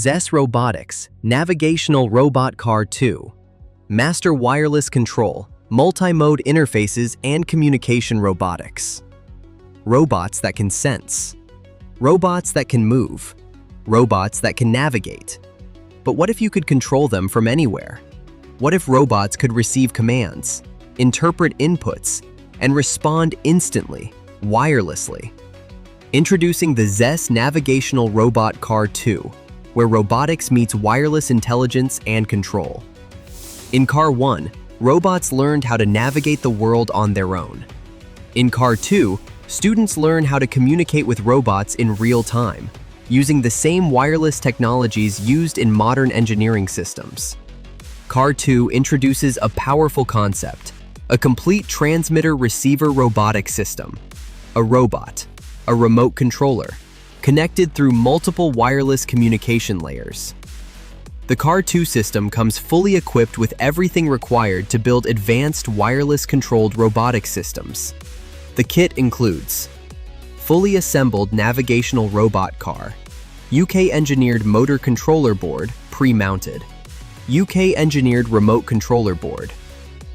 ZAS Robotics, Navigational Robot Car-2, Master Wireless Control, Multimode Interfaces and Communication Robotics. Robots that can sense. Robots that can move. Robots that can navigate. But what if you could control them from anywhere? What if robots could receive commands, interpret inputs, and respond instantly, wirelessly? Introducing the ZAS Navigational Robot Car-2, where robotics meets wireless intelligence and control. In Car-1, robots learned how to navigate the world on their own. In Car-2, students learn how to communicate with robots in real time, using the same wireless technologies used in modern engineering systems. Car-2 introduces a powerful concept, a complete transmitter-receiver robotic system. A robot, a remote controller, connected through multiple wireless communication layers. The Car-2 system comes fully equipped with everything required to build advanced wireless-controlled robotic systems. The kit includes fully assembled navigational robot car, UK-engineered motor controller board pre-mounted, UK-engineered remote controller board,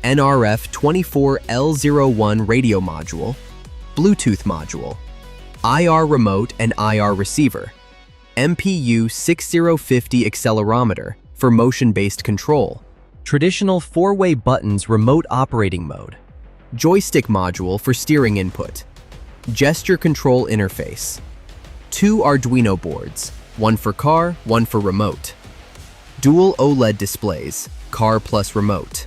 NRF24L01 radio module, Bluetooth module, IR remote and IR receiver, MPU 6050 accelerometer for motion-based control, traditional four-way buttons remote operating mode, joystick module for steering input, gesture control interface, 2 Arduino boards, one for car, one for remote, dual OLED displays, car plus remote,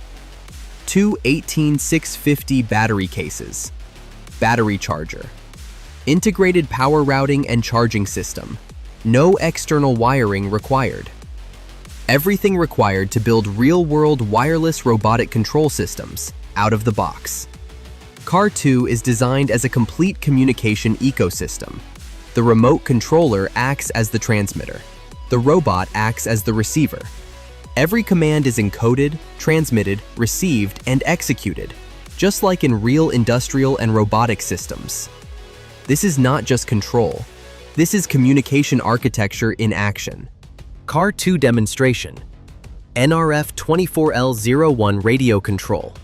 2 18650 battery cases, battery charger, integrated power routing and charging system, no external wiring required. Everything required to build real-world wireless robotic control systems out of the box. Car-2 is designed as a complete communication ecosystem. The remote controller acts as the transmitter. The robot acts as the receiver. Every command is encoded, transmitted, received, and executed, just like in real industrial and robotic systems. This is not just control. This is communication architecture in action. Car-2 demonstration. NRF24L01 radio control.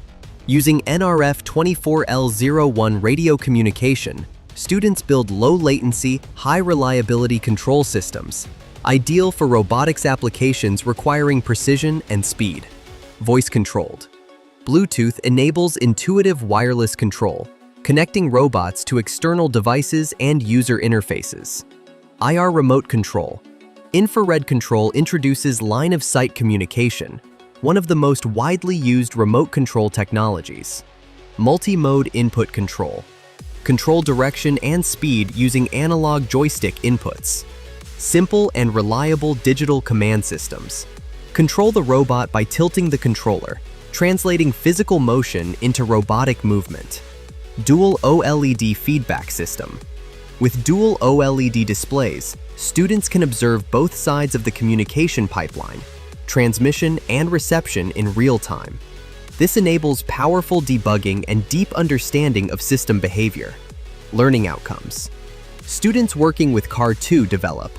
Using NRF24L01 radio communication, students build low-latency, high-reliability control systems, ideal for robotics applications requiring precision and speed. Voice-controlled. Bluetooth enables intuitive wireless control, connecting robots to external devices and user interfaces. IR remote control. Infrared control introduces line-of-sight communication, one of the most widely used remote control technologies. Multimode input control. Control direction and speed using analog joystick inputs. Simple and reliable digital command systems. Control the robot by tilting the controller, translating physical motion into robotic movement. Dual OLED feedback system. With dual OLED displays, students can observe both sides of the communication pipeline, transmission and reception in real time. This enables powerful debugging and deep understanding of system behavior. Learning outcomes. Students working with Car-2 develop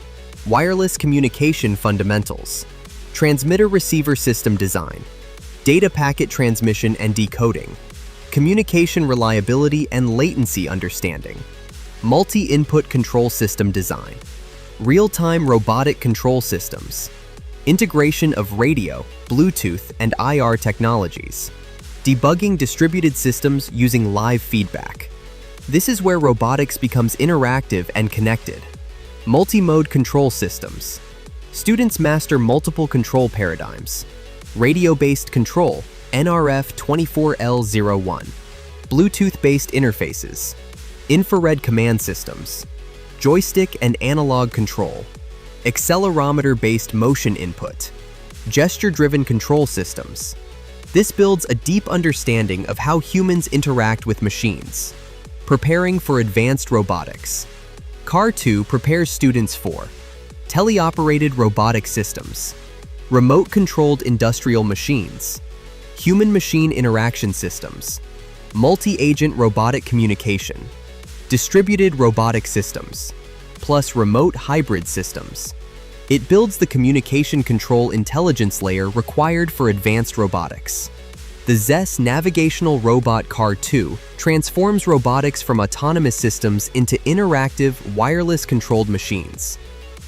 wireless communication fundamentals, transmitter-receiver system design, data packet transmission and decoding, communication reliability and latency understanding, multi-input control system design, real-time robotic control systems, integration of radio, Bluetooth, and IR technologies, debugging distributed systems using live feedback. This is where robotics becomes interactive and connected. Multimode control systems. Students master multiple control paradigms. Radio-based control, NRF24L01, Bluetooth-based interfaces, infrared command systems, joystick and analog control, accelerometer-based motion input, gesture-driven control systems. This builds a deep understanding of how humans interact with machines, preparing for advanced robotics. Car-2 prepares students for teleoperated robotic systems, remote-controlled industrial machines, human-machine interaction systems, multi-agent robotic communication, distributed robotic systems, plus remote hybrid systems, It builds the communication control intelligence layer required for advanced robotics. The ZAS Navigational Robot Car-2 transforms robotics from autonomous systems into interactive, wireless-controlled machines.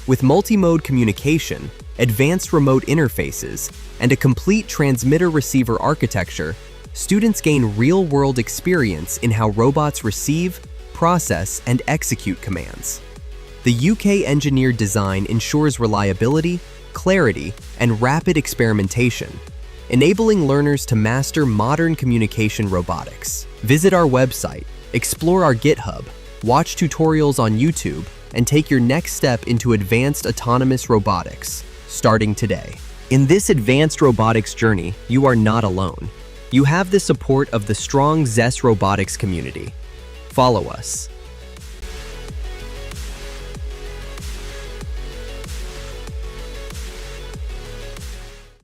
With multimode communication, advanced remote interfaces, and a complete transmitter-receiver architecture, students gain real-world experience in how robots receive, process, and execute commands. The UK-engineered design ensures reliability, clarity, and rapid experimentation, enabling learners to master modern communication robotics. Visit our website, explore our GitHub, watch tutorials on YouTube, and take your next step into advanced autonomous robotics, starting today. In this advanced robotics journey, you are not alone. You have the support of the strong ZAS robotics community. Follow us.